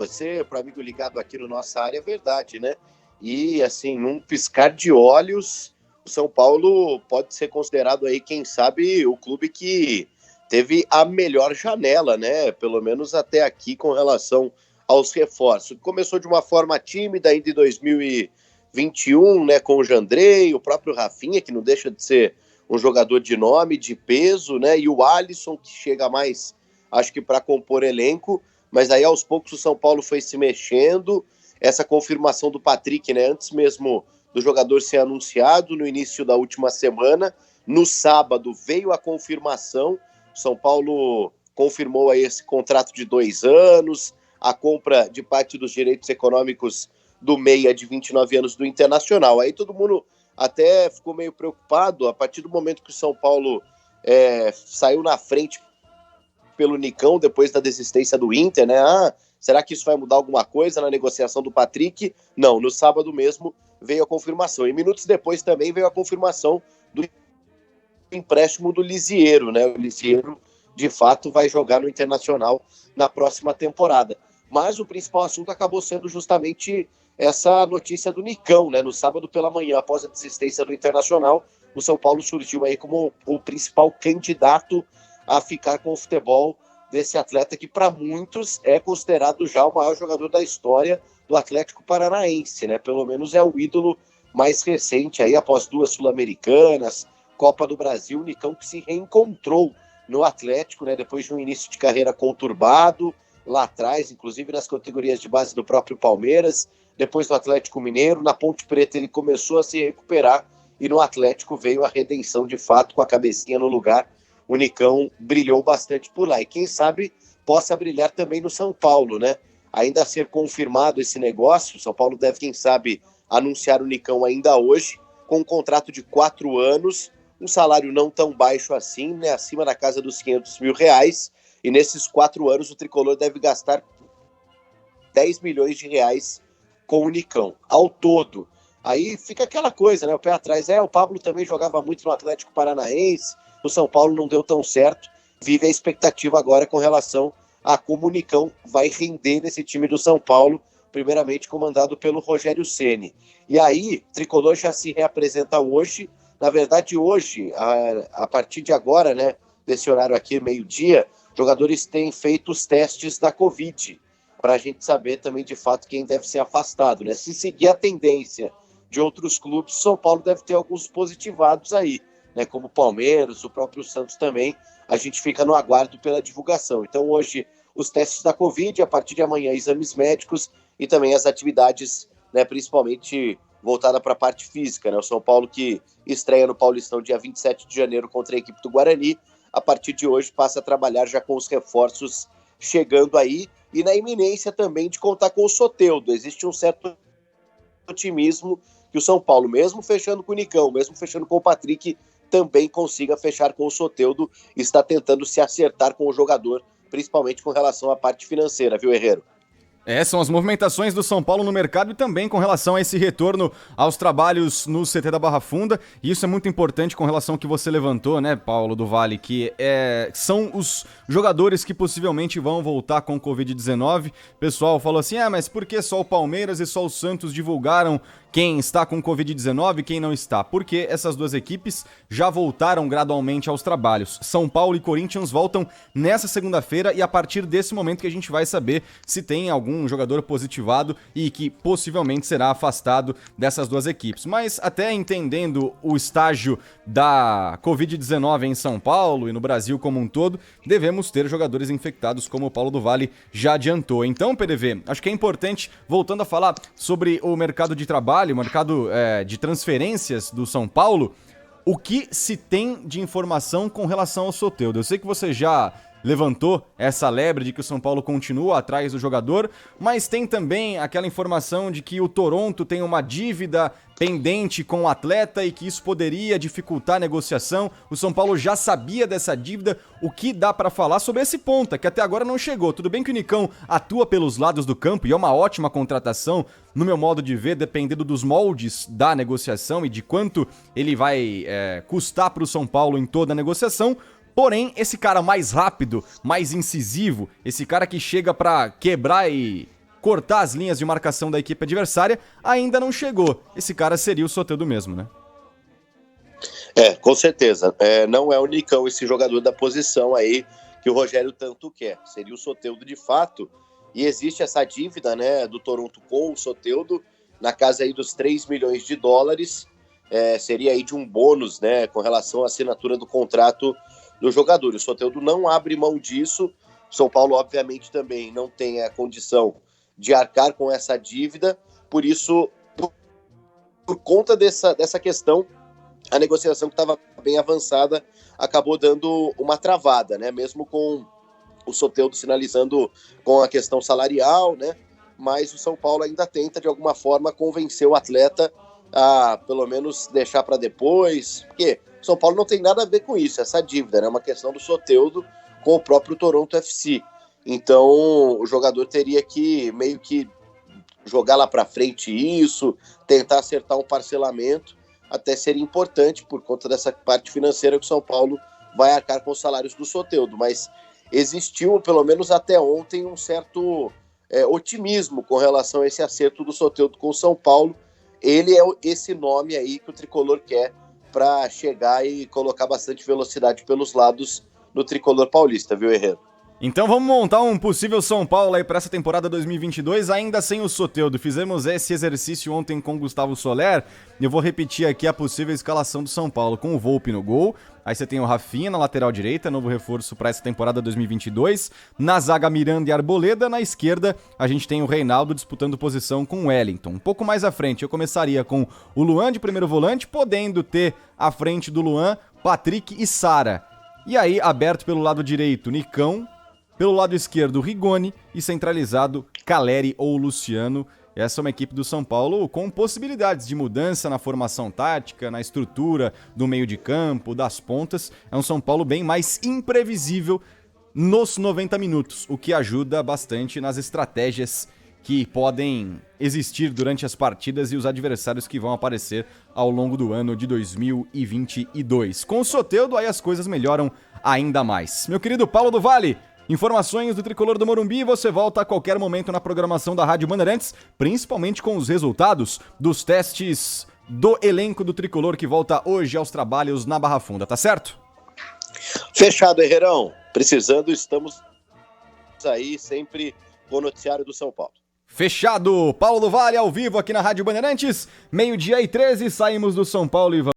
Você, para amigo ligado aqui na nossa área, é verdade, né? E, assim, num piscar de olhos, o São Paulo pode ser considerado aí, quem sabe, o clube que teve a melhor janela, né? Pelo menos até aqui com relação aos reforços. Começou de uma forma tímida ainda em 2021, né? Com o Jandrei, o próprio Rafinha, que não deixa de ser um jogador de nome, de peso, né? E o Alisson, que chega mais, acho que para compor elenco, mas aí aos poucos o São Paulo foi se mexendo. Essa confirmação do Patrick, né, antes mesmo do jogador ser anunciado no início da última semana, no sábado veio a confirmação, o São Paulo confirmou aí esse contrato de 2 anos, a compra de parte dos direitos econômicos do meia de 29 anos do Internacional. Aí todo mundo até ficou meio preocupado a partir do momento que o São Paulo saiu na frente pelo Nicão depois da desistência do Inter, né? Será que isso vai mudar alguma coisa na negociação do Patrick? Não, no sábado mesmo veio a confirmação. E minutos depois também veio a confirmação do empréstimo do Lisieiro, né? O Lisieiro, de fato, vai jogar no Internacional na próxima temporada. Mas o principal assunto acabou sendo justamente essa notícia do Nicão, né? No sábado pela manhã, após a desistência do Internacional, o São Paulo surgiu aí como o principal candidato a ficar com o futebol desse atleta que para muitos é considerado já o maior jogador da história do Atlético Paranaense, né? Pelo menos é o ídolo mais recente aí, após 2 Sul-Americanas, Copa do Brasil, o Nicão que se reencontrou no Atlético, né? Depois de um início de carreira conturbado, lá atrás, inclusive nas categorias de base do próprio Palmeiras, depois do Atlético Mineiro, na Ponte Preta ele começou a se recuperar e no Atlético veio a redenção de fato com a cabecinha no lugar. O Nicão brilhou bastante por lá. E quem sabe possa brilhar também no São Paulo, né? Ainda a ser confirmado esse negócio, o São Paulo deve, quem sabe, anunciar o Nicão ainda hoje, com um contrato de 4 anos, um salário não tão baixo assim, né? Acima da casa dos R$500 mil. E nesses 4 anos o Tricolor deve gastar R$10 milhões com o Nicão, ao todo. Aí fica aquela coisa, né? O pé atrás. O Pablo também jogava muito no Atlético Paranaense, o São Paulo não deu tão certo, vive a expectativa agora com relação a como o Nicão vai render nesse time do São Paulo, primeiramente comandado pelo Rogério Ceni. E aí, o Tricolor já se reapresenta hoje, na verdade hoje, a partir de agora, né, desse horário aqui, meio-dia, jogadores têm feito os testes da Covid, para a gente saber também de fato quem deve ser afastado, né? Se seguir a tendência de outros clubes, o São Paulo deve ter alguns positivados aí, né, como o Palmeiras, o próprio Santos também. A gente fica no aguardo pela divulgação. Então hoje os testes da Covid, a partir de amanhã exames médicos e também as atividades, né, principalmente voltada para a parte física, né? O São Paulo que estreia no Paulistão dia 27 de janeiro contra a equipe do Guarani, a partir de hoje passa a trabalhar já com os reforços chegando aí e na iminência também de contar com o Soteldo. Existe um certo otimismo que o São Paulo, mesmo fechando com o Nicão, mesmo fechando com o Patrick, também consiga fechar com o Soteldo, está tentando se acertar com o jogador, principalmente com relação à parte financeira, viu, Herrero? São as movimentações do São Paulo no mercado e também com relação a esse retorno aos trabalhos no CT da Barra Funda. E isso é muito importante com relação ao que você levantou, né, Paulo do Vale, que são os jogadores que possivelmente vão voltar com Covid-19. O pessoal falou assim, mas por que só o Palmeiras e só o Santos divulgaram quem está com Covid-19 e quem não está? Porque essas duas equipes já voltaram gradualmente aos trabalhos. São Paulo e Corinthians voltam nessa segunda-feira e a partir desse momento que a gente vai saber se tem algum jogador positivado e que possivelmente será afastado dessas duas equipes. Mas até entendendo o estágio da Covid-19 em São Paulo e no Brasil como um todo, devemos ter jogadores infectados, como o Paulo do Vale já adiantou. Então, PDV, acho que é importante, voltando a falar sobre o mercado de trabalho, o mercado de transferências do São Paulo, o que se tem de informação com relação ao Soteldo? Eu sei que você já levantou essa lebre de que o São Paulo continua atrás do jogador, mas tem também aquela informação de que o Toronto tem uma dívida pendente com o atleta e que isso poderia dificultar a negociação. O São Paulo já sabia dessa dívida. O que dá pra falar sobre esse ponta, que até agora não chegou? Tudo bem que o Nicão atua pelos lados do campo e é uma ótima contratação, no meu modo de ver, dependendo dos moldes da negociação e de quanto ele vai custar pro São Paulo em toda a negociação. Porém, esse cara mais rápido, mais incisivo, esse cara que chega pra quebrar e cortar as linhas de marcação da equipe adversária, ainda não chegou. Esse cara seria o Soteldo mesmo, né? Com certeza. Não é o Nicão esse jogador da posição aí que o Rogério tanto quer. Seria o Soteldo de fato. E existe essa dívida, né, do Toronto com o Soteldo, na casa aí dos 3 milhões de dólares. Seria aí de um bônus, né, com relação à assinatura do contrato do jogador. O Soteldo não abre mão disso. São Paulo, obviamente, também não tem a condição de arcar com essa dívida. Por isso, por conta dessa questão, a negociação que estava bem avançada acabou dando uma travada, né? Mesmo com o Soteldo sinalizando com a questão salarial, né? Mas o São Paulo ainda tenta, de alguma forma, convencer o atleta a, pelo menos, deixar para depois, porque o São Paulo não tem nada a ver com isso, essa dívida, né? É uma questão do Soteldo com o próprio Toronto FC. Então, o jogador teria que meio que jogar lá para frente isso, tentar acertar um parcelamento, até seria importante por conta dessa parte financeira que o São Paulo vai arcar com os salários do Soteldo, mas existiu, pelo menos até ontem, um certo otimismo com relação a esse acerto do Soteldo com o São Paulo. Ele é esse nome aí que o Tricolor quer para chegar e colocar bastante velocidade pelos lados no Tricolor paulista, viu, Herrera? Então vamos montar um possível São Paulo aí para essa temporada 2022, ainda sem o Soteldo. Fizemos esse exercício ontem com o Gustavo Soler, e eu vou repetir aqui a possível escalação do São Paulo, com o Volpi no gol, aí você tem o Rafinha na lateral direita, novo reforço para essa temporada 2022, na zaga Miranda e Arboleda, na esquerda a gente tem o Reinaldo disputando posição com o Wellington. Um pouco mais à frente eu começaria com o Luan de primeiro volante, podendo ter à frente do Luan, Patrick e Sara. E aí, aberto pelo lado direito, Nicão, pelo lado esquerdo, Rigoni e centralizado, Caleri ou Luciano. Essa é uma equipe do São Paulo com possibilidades de mudança na formação tática, na estrutura do meio de campo, das pontas. É um São Paulo bem mais imprevisível nos 90 minutos, o que ajuda bastante nas estratégias que podem existir durante as partidas e os adversários que vão aparecer ao longo do ano de 2022. Com o Soteldo, aí as coisas melhoram ainda mais. Meu querido Paulo do Vale, informações do Tricolor do Morumbi, você volta a qualquer momento na programação da Rádio Bandeirantes, principalmente com os resultados dos testes do elenco do Tricolor que volta hoje aos trabalhos na Barra Funda, tá certo? Fechado, Herrerão. Precisando, estamos aí sempre com o noticiário do São Paulo. Fechado, Paulo do Vale ao vivo aqui na Rádio Bandeirantes, 12:13, saímos do São Paulo e vamos